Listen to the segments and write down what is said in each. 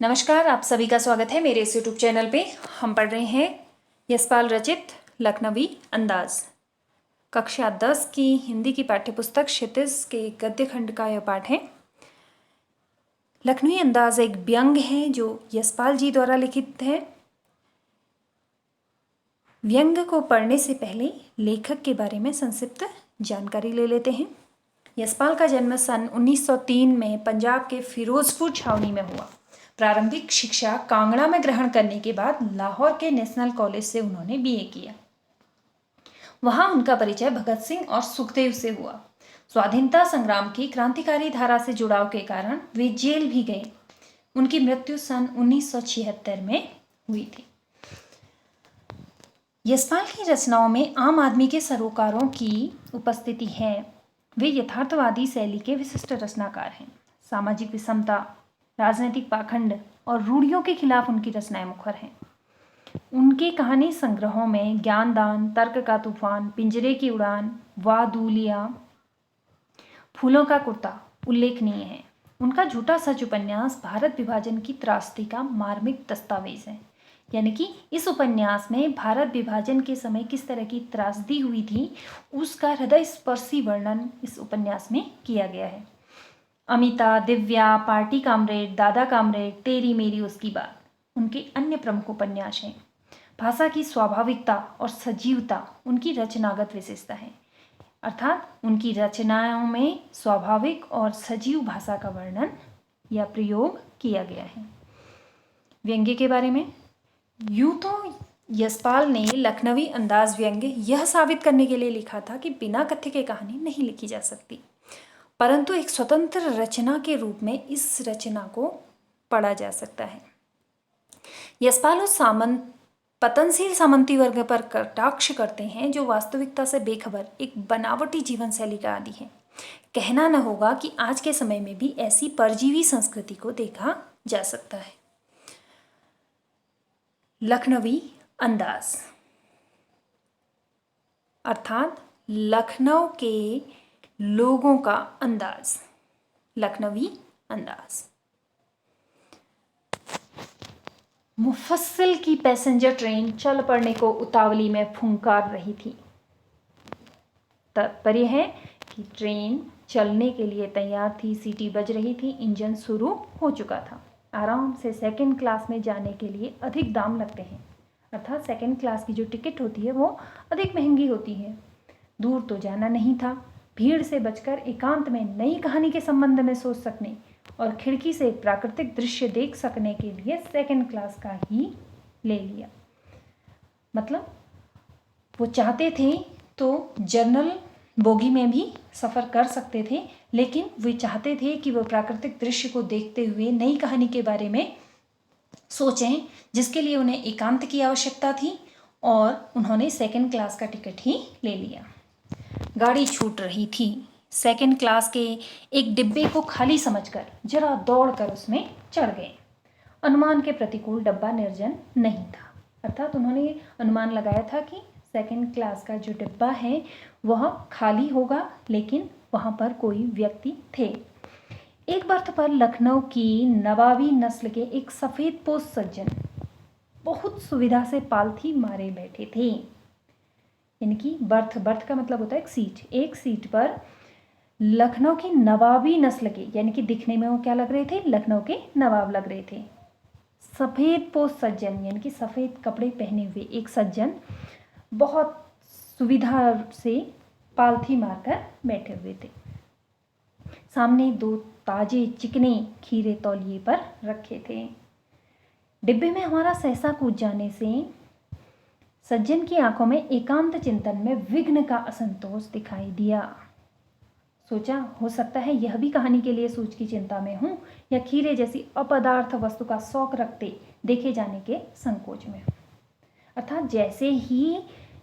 नमस्कार, आप सभी का स्वागत है मेरे इस यूट्यूब चैनल पे। हम पढ़ रहे हैं यशपाल रचित लखनवी अंदाज, कक्षा 10 की हिंदी की पाठ्यपुस्तक क्षितिज के गद्य खंड का यह पाठ है। लखनवी अंदाज एक व्यंग है जो यशपाल जी द्वारा लिखित है। व्यंग को पढ़ने से पहले लेखक के बारे में संक्षिप्त जानकारी ले लेते हैं। यशपाल का जन्म सन 1903 में पंजाब के फिरोजपुर छावनी में हुआ। प्रारंभिक शिक्षा कांगड़ा में ग्रहण करने के बाद लाहौर के नेशनल कॉलेज से उन्होंने बीए किया। वहां उनका परिचय भगत सिंह और सुखदेव से हुआ। स्वाधीनता संग्राम की क्रांतिकारी धारा से जुड़ाव के कारण वे जेल भी गए। उनकी मृत्यु सन 1976 में हुई थी। यशपाल की रचनाओं में आम आदमी के सरोकारों की उपस्थिति है। वे यथार्थवादी शैली के विशिष्ट रचनाकार हैं। सामाजिक विषमता, राजनीतिक पाखंड और रूढ़ियों के खिलाफ उनकी रचनाएं मुखर हैं। उनके कहानी संग्रहों में ज्ञानदान, तर्क का तूफान, पिंजरे की उड़ान, वादुलिया, फूलों का कुर्ता उल्लेखनीय है। उनका झूठा सच उपन्यास भारत विभाजन की त्रासदी का मार्मिक दस्तावेज है। यानी कि इस उपन्यास में भारत विभाजन के समय किस तरह की त्रासदी हुई थी उसका हृदय स्पर्शी वर्णन इस उपन्यास में किया गया है। अमिता, दिव्या, पार्टी कामरेड, दादा कामरेड, तेरी मेरी उसकी बात उनके अन्य प्रमुख उपन्यास हैं। भाषा की स्वाभाविकता और सजीवता उनकी रचनागत विशेषता है, अर्थात उनकी रचनाओं में स्वाभाविक और सजीव भाषा का वर्णन या प्रयोग किया गया है। व्यंग्य के बारे में यूं तो यशपाल ने लखनवी अंदाज व्यंग्य यह साबित करने के लिए लिखा था कि बिना कथ्य के कहानी नहीं लिखी जा सकती, परंतु एक स्वतंत्र रचना के रूप में इस रचना को पढ़ा जा सकता है। यशपाल उस पतनशील सामंती वर्ग पर कटाक्ष करते हैं जो वास्तविकता से बेखबर एक बनावटी जीवन शैली का आदी है। कहना न होगा कि आज के समय में भी ऐसी परजीवी संस्कृति को देखा जा सकता है। लखनवी अंदाज अर्थात लखनऊ के लोगों का अंदाज, लखनवी अंदाज। मुफस्सिल की पैसेंजर ट्रेन चल पड़ने को उतावली में फुंकार रही थी। तात्पर्य है कि ट्रेन चलने के लिए तैयार थी, सीटी बज रही थी, इंजन शुरू हो चुका था। आराम से सेकंड क्लास में जाने के लिए अधिक दाम लगते हैं, अर्थात सेकंड क्लास की जो टिकट होती है वो अधिक महंगी होती है। दूर तो जाना नहीं था, भीड़ से बचकर एकांत में नई कहानी के संबंध में सोच सकने और खिड़की से एक प्राकृतिक दृश्य देख सकने के लिए सेकंड क्लास का ही ले लिया। मतलब वो चाहते थे तो जनरल बोगी में भी सफ़र कर सकते थे, लेकिन वे चाहते थे कि वो प्राकृतिक दृश्य को देखते हुए नई कहानी के बारे में सोचें, जिसके लिए उन्हें एकांत की आवश्यकता थी और उन्होंने सेकंड क्लास का टिकट ही ले लिया। गाड़ी छूट रही थी। सेकंड क्लास के एक डिब्बे को खाली समझकर जरा दौड़कर उसमें चढ़ गए। अनुमान के प्रतिकूल डब्बा निर्जन नहीं था, अर्थात उन्होंने अनुमान लगाया था कि सेकंड क्लास का जो डिब्बा है वह खाली होगा, लेकिन वहाँ पर कोई व्यक्ति थे। एक बर्थ पर लखनऊ की नवाबी नस्ल के एक सफ़ेद पोश सज्जन बहुत सुविधा से पालथी मारे बैठे थे। यानी कि बर्थ का मतलब होता है एक सीट पर लखनऊ की नवाबी नस्ल के, यानी कि दिखने में वो क्या लग रहे थे, लखनऊ के नवाब लग रहे थे। सफ़ेद पोश सज्जन यानी कि सफ़ेद कपड़े पहने हुए एक सज्जन बहुत सुविधा से पालथी मारकर बैठे हुए थे। सामने 2 ताजे चिकने खीरे तौलिए पर रखे थे। डिब्बे में हमारा सहसा कूद जाने से सज्जन की आंखों में एकांत चिंतन में विघ्न का असंतोष दिखाई दिया। सोचा, हो सकता है यह भी कहानी के लिए सूझ की चिंता में हूँ या खीरे जैसी अपदार्थ वस्तु का शौक रखते देखे जाने के संकोच में। अर्थात जैसे ही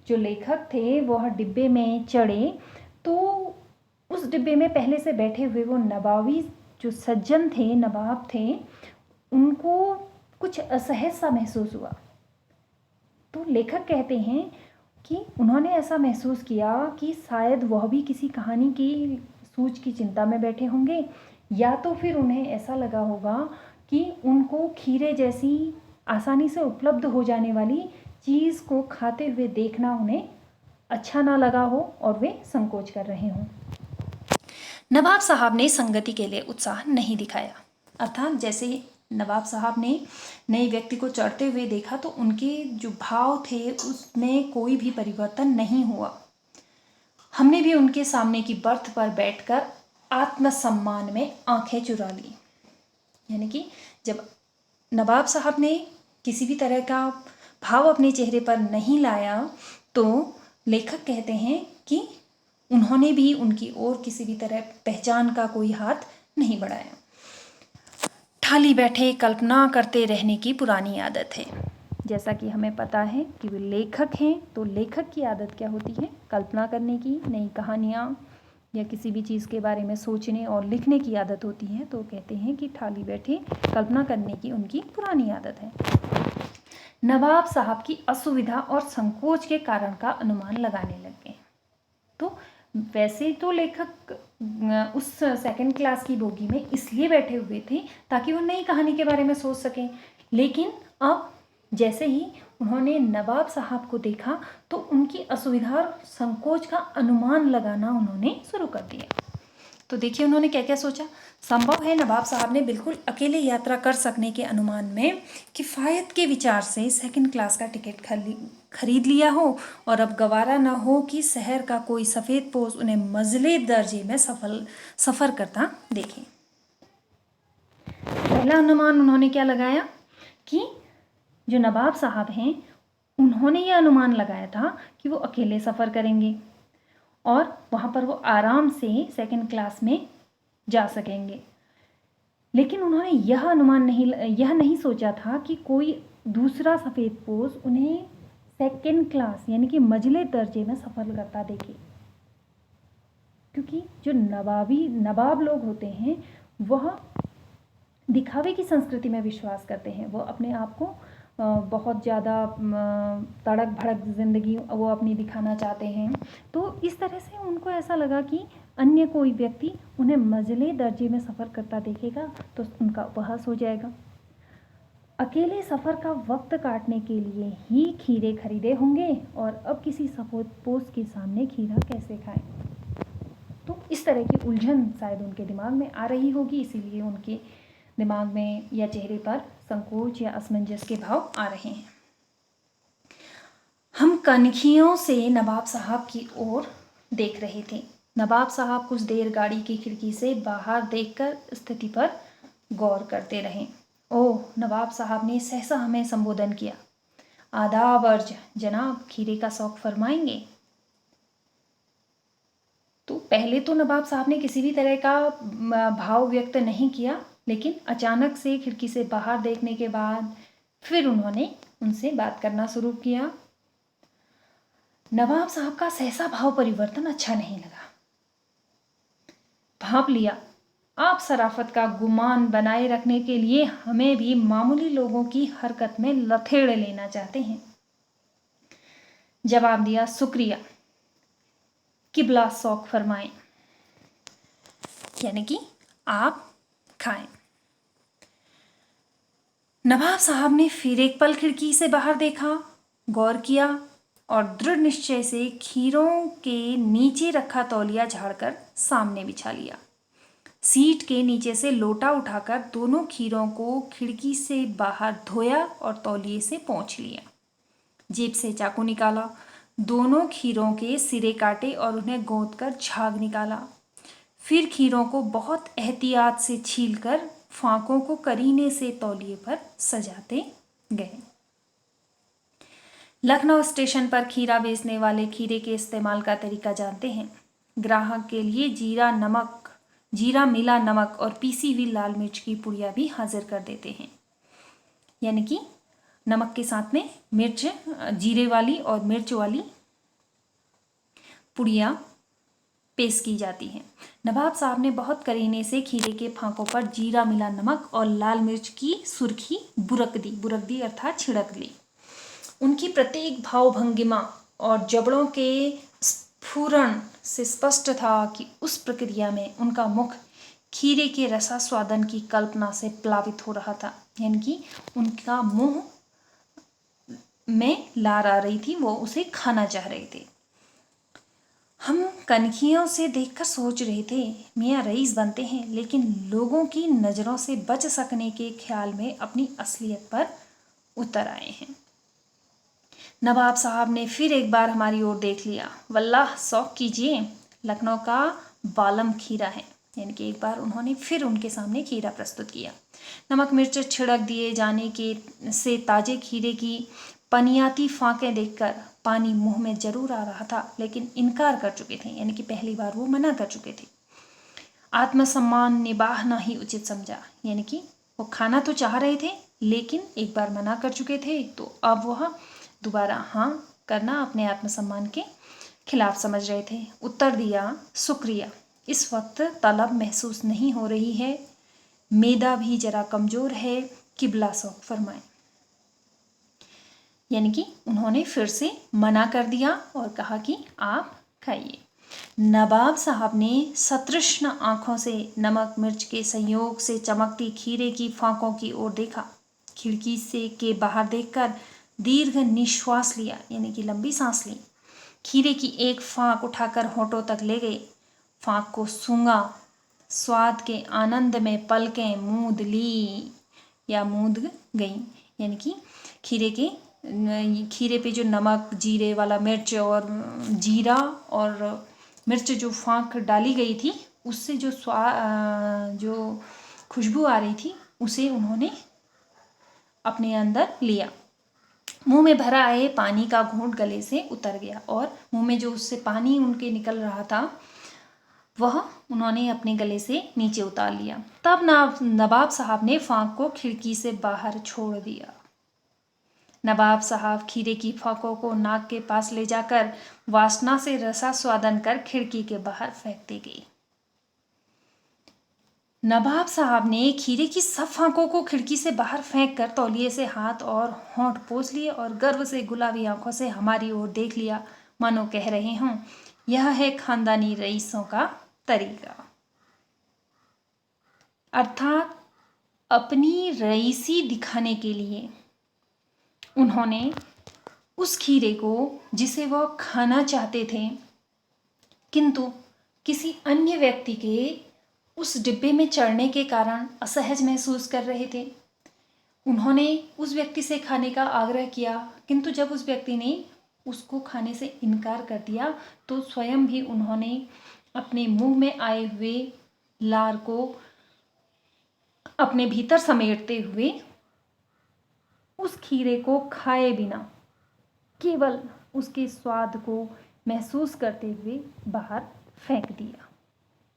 जो लेखक थे वह डिब्बे में चढ़े तो उस डिब्बे में पहले से बैठे हुए वो नवाबी जो सज्जन थे, नवाब थे, उनको कुछ असहज सा महसूस हुआ। तो लेखक कहते हैं कि उन्होंने ऐसा महसूस किया कि शायद वह भी किसी कहानी की सूझ की चिंता में बैठे होंगे, या तो फिर उन्हें ऐसा लगा होगा कि उनको खीरे जैसी आसानी से उपलब्ध हो जाने वाली चीज़ को खाते हुए देखना उन्हें अच्छा ना लगा हो और वे संकोच कर रहे हों। नवाब साहब ने संगति के लिए उत्साह नहीं दिखाया। अर्थात जैसे नवाब साहब ने नए व्यक्ति को चढ़ते हुए देखा तो उनके जो भाव थे उसमें कोई भी परिवर्तन नहीं हुआ। हमने भी उनके सामने की बर्थ पर बैठकर आत्मसम्मान में आंखें चुरा ली। यानी कि जब नवाब साहब ने किसी भी तरह का भाव अपने चेहरे पर नहीं लाया तो लेखक कहते हैं कि उन्होंने भी उनकी ओर किसी भी तरह पहचान का कोई हाथ नहीं बढ़ाया। खाली बैठे कल्पना करते रहने की पुरानी आदत है। जैसा कि हमें पता है कि वे लेखक हैं, तो लेखक की आदत क्या होती है? कल्पना करने की, नई कहानियाँ या किसी भी चीज़ के बारे में सोचने और लिखने की आदत होती है। तो कहते हैं कि खाली बैठे कल्पना करने की उनकी पुरानी आदत है। नवाब साहब की असुविधा और संकोच के कारण का अनुमान लगाने लग गए। तो वैसे तो लेखक उस सेकंड क्लास की बोगी में इसलिए बैठे हुए थे ताकि वो नई कहानी के बारे में सोच सकें, लेकिन अब जैसे ही उन्होंने नवाब साहब को देखा तो उनकी असुविधा और संकोच का अनुमान लगाना उन्होंने शुरू कर दिया। तो देखिए उन्होंने क्या क्या सोचा। संभव है नवाब साहब ने बिल्कुल अकेले यात्रा कर सकने के अनुमान में किफ़ायत के विचार से सेकंड क्लास का टिकट खरीद लिया हो और अब गवारा न हो कि शहर का कोई सफ़ेद पोश उन्हें मंजिले दर्जे में सफ़र करता देखे। पहला अनुमान उन्होंने क्या लगाया कि जो नवाब साहब हैं उन्होंने ये अनुमान लगाया था कि वो अकेले सफ़र करेंगे और वहाँ पर वो आराम से सेकंड क्लास में जा सकेंगे। लेकिन उन्होंने यह नहीं सोचा था कि कोई दूसरा सफ़ेद पोश उन्हें सेकंड क्लास यानी कि मंजिले दर्जे में सफ़र करता देखे, क्योंकि जो नवाब लोग होते हैं वह दिखावे की संस्कृति में विश्वास करते हैं। वो अपने आप को बहुत ज़्यादा तड़क भड़क ज़िंदगी वो अपनी दिखाना चाहते हैं। तो इस तरह से उनको ऐसा लगा कि अन्य कोई व्यक्ति उन्हें मंजिले दर्जे में सफ़र करता देखेगा तो उनका उपहास हो जाएगा। अकेले सफ़र का वक्त काटने के लिए ही खीरे खरीदे होंगे और अब किसी सफ़ेद पोश के सामने खीरा कैसे खाएं। तो इस तरह की उलझन शायद उनके दिमाग में आ रही होगी, इसीलिए उनके दिमाग में या चेहरे पर संकोच या असमंजस के भाव आ रहे हैं। हम कनखियों से नवाब साहब की ओर देख रहे थे। नवाब साहब कुछ देर गाड़ी की खिड़की से बाहर देखकर स्थिति पर गौर करते रहे। ओह, नवाब साहब ने सहसा हमें संबोधन किया। आदाब अर्ज जनाब, खीरे का शौक फरमाएंगे। तो पहले तो नवाब साहब ने किसी भी तरह का भाव व्यक्त नहीं किया, लेकिन अचानक से खिड़की से बाहर देखने के बाद फिर उन्होंने उनसे बात करना शुरू किया। नवाब साहब का सहसा भाव परिवर्तन अच्छा नहीं लगा। भाप लिया, आप शराफत का गुमान बनाए रखने के लिए हमें भी मामूली लोगों की हरकत में लथेड़ लेना चाहते हैं। जवाब दिया, शुक्रिया, किबला शौक फरमाएं, यानी कि आप खाएं। नवाब साहब ने फिर एक पल खिड़की से बाहर देखा, गौर किया और दृढ़ निश्चय से खीरों के नीचे रखा तौलिया झाड़कर सामने बिछा लिया। सीट के नीचे से लोटा उठाकर दोनों खीरों को खिड़की से बाहर धोया और तौलिए से पोंछ लिया। जेब से चाकू निकाला, दोनों खीरों के सिरे काटे और उन्हें गोंदकर झाग निकाला। फिर खीरों को बहुत एहतियात से छीलकर फांकों को करीने से तौलिए पर सजाते गए। लखनऊ स्टेशन पर खीरा बेचने वाले खीरे के इस्तेमाल का तरीका जानते हैं। ग्राहक के लिए जीरा मिला नमक और पीसी हुई लाल मिर्च की पुड़िया भी हाजिर कर देते हैं। यानी कि नमक के साथ में मिर्च, जीरे वाली और मिर्च वाली पुड़िया पेश की जाती हैं। नवाब साहब ने बहुत करीने से खीरे के फांकों पर जीरा मिला नमक और लाल मिर्च की सुर्खी बुरक दी अर्थात छिड़क ली। उनकी प्रत्येक भावभंगिमा और जबड़ों के स्फुरण से स्पष्ट था कि उस प्रक्रिया में उनका मुख खीरे के रसास्वादन की कल्पना से प्लावित हो रहा था। यानी कि उनका मुंह में लार आ रही थी, वो उसे खाना चाह रहे थे। हम कनखियों से देखकर सोच रहे थे मियाँ रईस बनते हैं, लेकिन लोगों की नज़रों से बच सकने के ख्याल में अपनी असलियत पर उतर आए हैं। नवाब साहब ने फिर एक बार हमारी ओर देख लिया। वल्लाह शौक कीजिए, लखनऊ का बालम खीरा है। यानी कि एक बार उन्होंने फिर उनके सामने खीरा प्रस्तुत किया। नमक मिर्च छिड़क दिए जाने के से ताजे खीरे की पनियाती फांकें देखकर पानी मुंह में जरूर आ रहा था, लेकिन इनकार कर चुके थे। यानी कि पहली बार वो मना कर चुके थे। आत्मसम्मान निभाना ही उचित समझा। यानी कि वो खाना तो चाह रहे थे, लेकिन एक बार मना कर चुके थे, तो अब वह दोबारा हाँ करना अपने आत्मसम्मान के खिलाफ समझ रहे थे। उत्तर दिया, शुक्रिया, इस वक्त तलब महसूस नहीं हो रही है, मैदा भी जरा कमज़ोर है, किबला शौक फरमाए। यानी कि उन्होंने फिर से मना कर दिया और कहा कि आप खाइए। नवाब साहब ने सतृष्ण आंखों से नमक मिर्च के संयोग से चमकती खीरे की फांकों की ओर देखा। खिड़की से के बाहर देखकर दीर्घ निश्वास लिया, यानी कि लंबी सांस ली। खीरे की एक फांक उठाकर होठों तक ले गए, फांक को सूंघा, स्वाद के आनंद में पलकें मूंद ली या मूंद गईं। यानी कि खीरे पे जो नमक जीरे वाला मिर्च और जीरा और मिर्च जो फांक डाली गई थी, उससे जो खुशबू आ रही थी, उसे उन्होंने अपने अंदर लिया। मुंह में भरा आए पानी का घूंट गले से उतर गया और मुंह में जो उससे पानी उनके निकल रहा था, वह उन्होंने अपने गले से नीचे उतार लिया। तब नवाब साहब ने फांक को खिड़की से बाहर छोड़ दिया। नवाब साहब खीरे की फांकों को नाक के पास ले जाकर वासना से रसास्वादन कर खिड़की के बाहर फेंकते गए। नवाब साहब ने खीरे की सब फांकों को खिड़की से बाहर फेंक कर तौलिए से हाथ और होंठ पोंछ लिए और गर्व से गुलाबी आंखों से हमारी ओर देख लिया, मानो कह रहे हों, यह है खानदानी रईसों का तरीका। अर्थात अपनी रईसी दिखाने के लिए उन्होंने उस खीरे को, जिसे वह खाना चाहते थे किंतु किसी अन्य व्यक्ति के उस डिब्बे में चढ़ने के कारण असहज महसूस कर रहे थे, उन्होंने उस व्यक्ति से खाने का आग्रह किया, किंतु जब उस व्यक्ति ने उसको खाने से इनकार कर दिया, तो स्वयं भी उन्होंने अपने मुंह में आए हुए लार को अपने भीतर समेटते हुए उस खीरे को खाए बिना केवल उसके स्वाद को महसूस करते हुए बाहर फेंक दिया।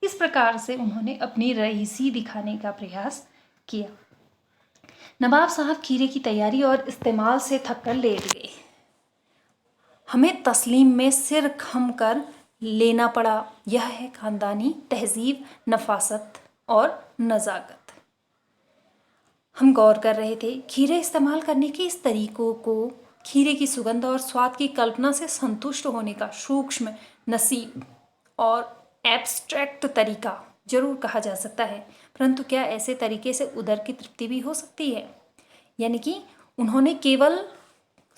इस प्रकार से उन्होंने अपनी रईसी दिखाने का प्रयास किया। नवाब साहब खीरे की तैयारी और इस्तेमाल से थककर लेट गए। हमें तस्लीम में सिर खम कर लेना पड़ा। यह है खानदानी तहजीब, नफासत और नज़ाकत। हम गौर कर रहे थे, खीरे इस्तेमाल करने के इस तरीकों को खीरे की सुगंध और स्वाद की कल्पना से संतुष्ट होने का सूक्ष्म, नसीब और एब्स्ट्रैक्ट तरीका जरूर कहा जा सकता है, परंतु क्या ऐसे तरीके से उदर की तृप्ति भी हो सकती है? यानी कि उन्होंने केवल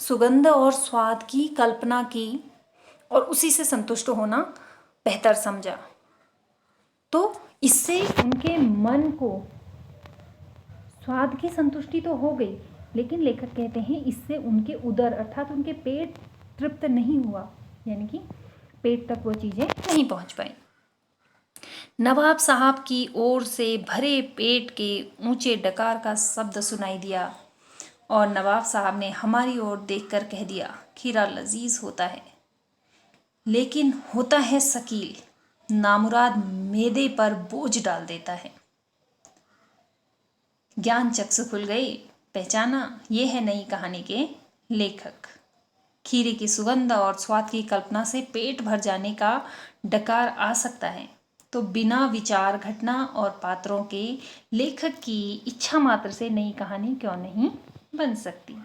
सुगंध और स्वाद की कल्पना की और उसी से संतुष्ट होना बेहतर समझा, तो इससे उनके मन को स्वाद की संतुष्टि तो हो गई, लेकिन लेखक कहते हैं इससे उनके उदर अर्थात उनके पेट तृप्त नहीं हुआ, यानी कि पेट तक वो चीज़ें नहीं पहुंच पाई। नवाब साहब की ओर से भरे पेट के ऊंचे डकार का शब्द सुनाई दिया और नवाब साहब ने हमारी ओर देखकर कह दिया, खीरा लजीज होता है, लेकिन होता है शकील, नामुराद मैदे पर बोझ डाल देता है। ज्ञान चक्षु खुल गई, पहचाना, ये है नई कहानी के लेखक। खीरे की सुगंध और स्वाद की कल्पना से पेट भर जाने का डकार आ सकता है, तो बिना विचार, घटना और पात्रों के लेखक की इच्छा मात्र से नई कहानी क्यों नहीं बन सकती।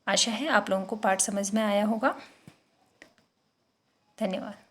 आशा है आप लोगों को पाठ समझ में आया होगा। धन्यवाद।